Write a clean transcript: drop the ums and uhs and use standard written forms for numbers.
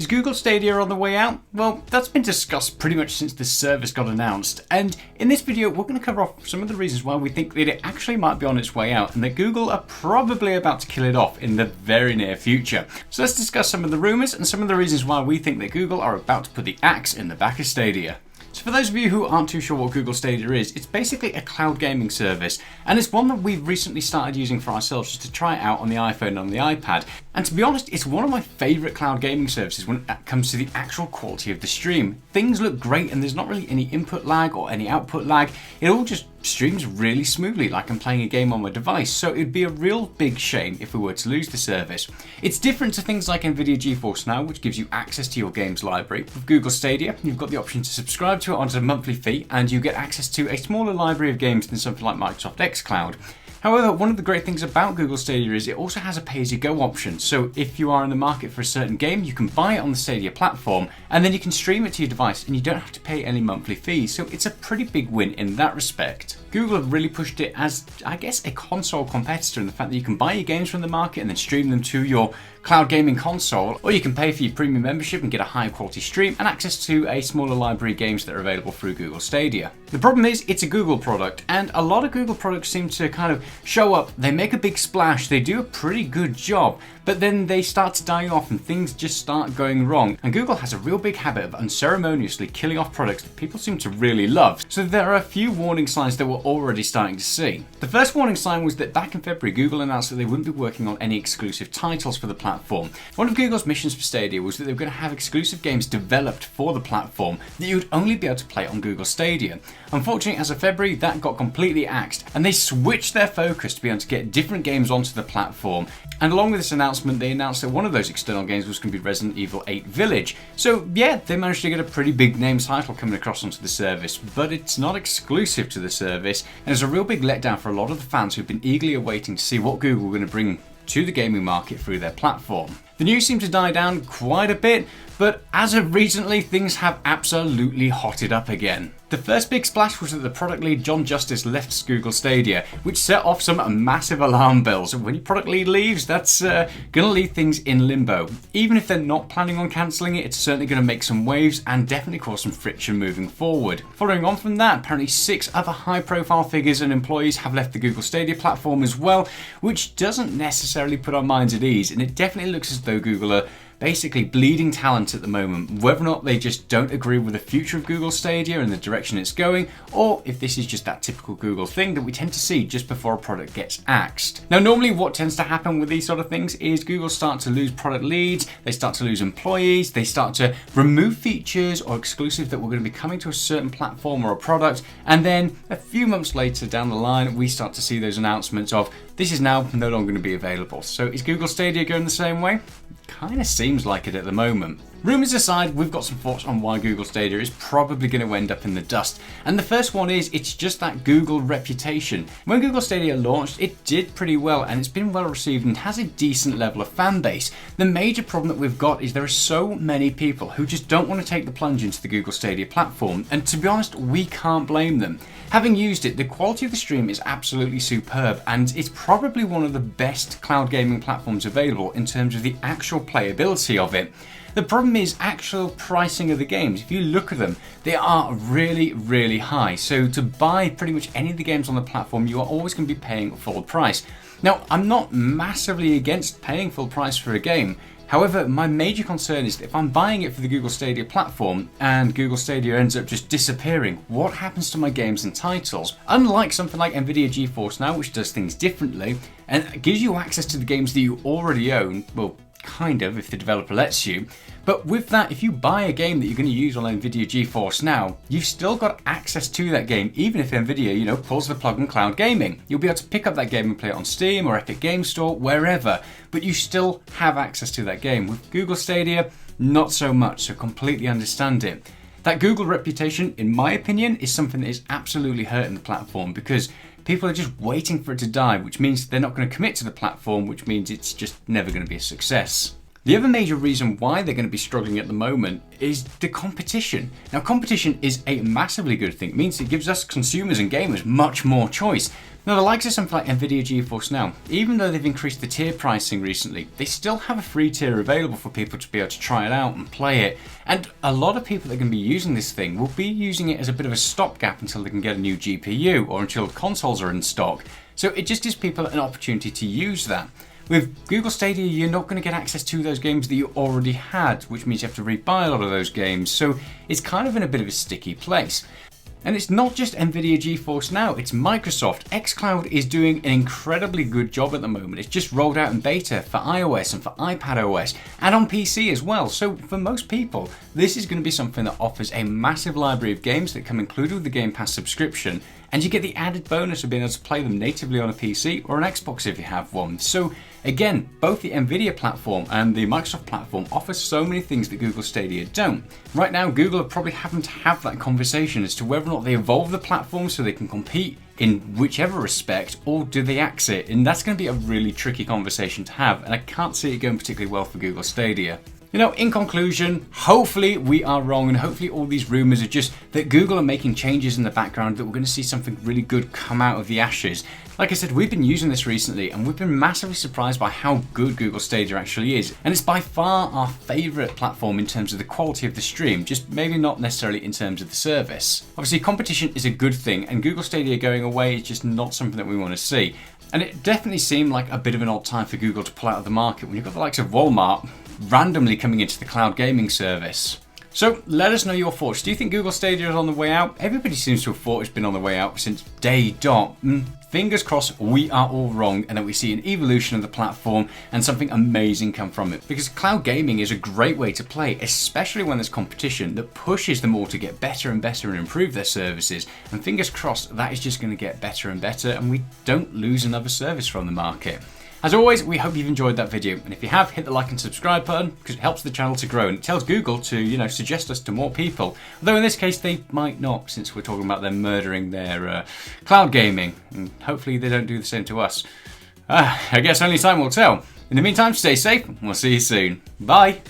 Is Google Stadia on the way out? Well, that's been discussed pretty much since the service got announced, and in this video we're going to cover off some of the reasons why we think that it actually might be on its way out and that Google are probably about to kill it off in the very near future. So let's discuss some of the rumours and some of the reasons why we think that Google are about to put the axe in the back of Stadia. So for those of you who aren't too sure what Google Stadia is, it's basically a cloud gaming service, and it's one that we've recently started using for ourselves just to try it out on the iPhone and on the iPad. And to be honest, it's one of my favourite cloud gaming services when it comes to the actual quality of the stream. Things look great and there's not really any input lag or any output lag. It all just streams really smoothly like I'm playing a game on my device, so it'd be a real big shame if we were to lose the service. It's different to things like Nvidia GeForce Now, which gives you access to your games library. With Google Stadia, you've got the option to subscribe to it on a monthly fee and you get access to a smaller library of games than something like Microsoft xCloud. However, one of the great things about Google Stadia is it also has a pay-as-you-go option. So if you are in the market for a certain game, you can buy it on the Stadia platform and then you can stream it to your device and you don't have to pay any monthly fees. So it's a pretty big win in that respect. Google have really pushed it as, I guess, a console competitor in the fact that you can buy your games from the market and then stream them to your cloud gaming console, or you can pay for your premium membership and get a higher quality stream and access to a smaller library of games that are available through Google Stadia. The problem is it's a Google product, and a lot of Google products seem to kind of show up, they make a big splash, they do a pretty good job, but then they start to die off and things just start going wrong. And Google has a real big habit of unceremoniously killing off products that people seem to really love. So there are a few warning signs that we're already starting to see. The first warning sign was that back in February, Google announced that they wouldn't be working on any exclusive titles for the platform. One of Google's missions for Stadia was that they were going to have exclusive games developed for the platform that you would only be able to play on Google Stadia. Unfortunately, as of February, that got completely axed and they switched their focus to be able to get different games onto the platform. And along with this announcement, they announced that one of those external games was going to be Resident Evil 8 Village. So yeah, they managed to get a pretty big name title coming across onto the service, but it's not exclusive to the service, and it's a real big letdown for a lot of the fans who've been eagerly awaiting to see what Google were going to bring to the gaming market through their platform. The news seemed to die down quite a bit, but as of recently, things have absolutely hotted up again. The first big splash was that the product lead John Justice left Google Stadia, which set off some massive alarm bells. When your product lead leaves, that's going to leave things in limbo. Even if they're not planning on cancelling it, it's certainly going to make some waves and definitely cause some friction moving forward. Following on from that, apparently 6 other high-profile figures and employees have left the Google Stadia platform as well, which doesn't necessarily put our minds at ease, and it definitely looks as though Google are basically bleeding talent at the moment, whether or not they just don't agree with the future of Google Stadia and the direction it's going, or if this is just that typical Google thing that we tend to see just before a product gets axed. Now, normally what tends to happen with these sort of things is Google start to lose product leads, they start to lose employees, they start to remove features or exclusives that were going to be coming to a certain platform or a product, and then a few months later down the line, we start to see those announcements of this is now no longer going to be available. So is Google Stadia going the same way? Kind of seems like it at the moment. Rumours aside, we've got some thoughts on why Google Stadia is probably going to end up in the dust. And the first one is, it's just that Google reputation. When Google Stadia launched, it did pretty well and it's been well received and has a decent level of fan base. The major problem that we've got is there are so many people who just don't want to take the plunge into the Google Stadia platform, and to be honest, we can't blame them. Having used it, the quality of the stream is absolutely superb and it's probably one of the best cloud gaming platforms available in terms of the actual playability of it. The problem is actual pricing of the games. If you look at them, they are really, really high. So to buy pretty much any of the games on the platform, you are always going to be paying full price. Now, I'm not massively against paying full price for a game. However, my major concern is that if I'm buying it for the Google Stadia platform and Google Stadia ends up just disappearing, what happens to my games and titles? Unlike something like Nvidia GeForce Now, which does things differently and gives you access to the games that you already own, well, kind of, if the developer lets you. But with that, if you buy a game that you're going to use on Nvidia GeForce Now, you've still got access to that game, even if Nvidia, pulls the plug on cloud gaming. You'll be able to pick up that game and play it on Steam or Epic Game Store, wherever, but you still have access to that game. With Google Stadia, not so much, so completely understand it. That Google reputation, in my opinion, is something that is absolutely hurting the platform because people are just waiting for it to die, which means they're not going to commit to the platform, which means it's just never going to be a success. The other major reason why they're going to be struggling at the moment is the competition. Now, competition is a massively good thing. It means it gives us consumers and gamers much more choice. Now, the likes of something like Nvidia GeForce Now, even though they've increased the tier pricing recently, they still have a free tier available for people to be able to try it out and play it. And a lot of people that are going to be using this thing will be using it as a bit of a stopgap until they can get a new GPU or until consoles are in stock. So it just gives people an opportunity to use that. With Google Stadia, you're not going to get access to those games that you already had, which means you have to rebuy a lot of those games, so it's kind of in a bit of a sticky place. And it's not just Nvidia GeForce Now, it's Microsoft. xCloud is doing an incredibly good job at the moment. It's just rolled out in beta for iOS and for iPadOS and on PC as well. So for most people, this is going to be something that offers a massive library of games that come included with the Game Pass subscription. And you get the added bonus of being able to play them natively on a PC or an Xbox if you have one. So again, both the Nvidia platform and the Microsoft platform offer so many things that Google Stadia don't. Right now, Google are probably having to have that conversation as to whether or not they evolve the platform so they can compete in whichever respect, or do they axe it? And that's going to be a really tricky conversation to have, and I can't see it going particularly well for Google Stadia. You know, in conclusion, hopefully we are wrong, and hopefully all these rumors are just that Google are making changes in the background, that we're going to see something really good come out of the ashes. Like I said, we've been using this recently and we've been massively surprised by how good Google Stadia actually is. And it's by far our favorite platform in terms of the quality of the stream, just maybe not necessarily in terms of the service. Obviously, competition is a good thing, and Google Stadia going away is just not something that we want to see. And it definitely seemed like a bit of an odd time for Google to pull out of the market when you've got the likes of Walmart randomly coming into the cloud gaming service. So let us know your thoughts. Do you think Google Stadia is on the way out? Everybody seems to have thought it's been on the way out since day dot. Fingers crossed we are all wrong and that we see an evolution of the platform and something amazing come from it. Because cloud gaming is a great way to play, especially when there's competition that pushes them all to get better and better and improve their services. And fingers crossed that is just going to get better and better and we don't lose another service from the market. As always, we hope you've enjoyed that video, and if you have, hit the like and subscribe button because it helps the channel to grow and it tells Google to, suggest us to more people. Although in this case they might not, since we're talking about them murdering their cloud gaming, and hopefully they don't do the same to us. I guess only time will tell. In the meantime, stay safe and we'll see you soon. Bye!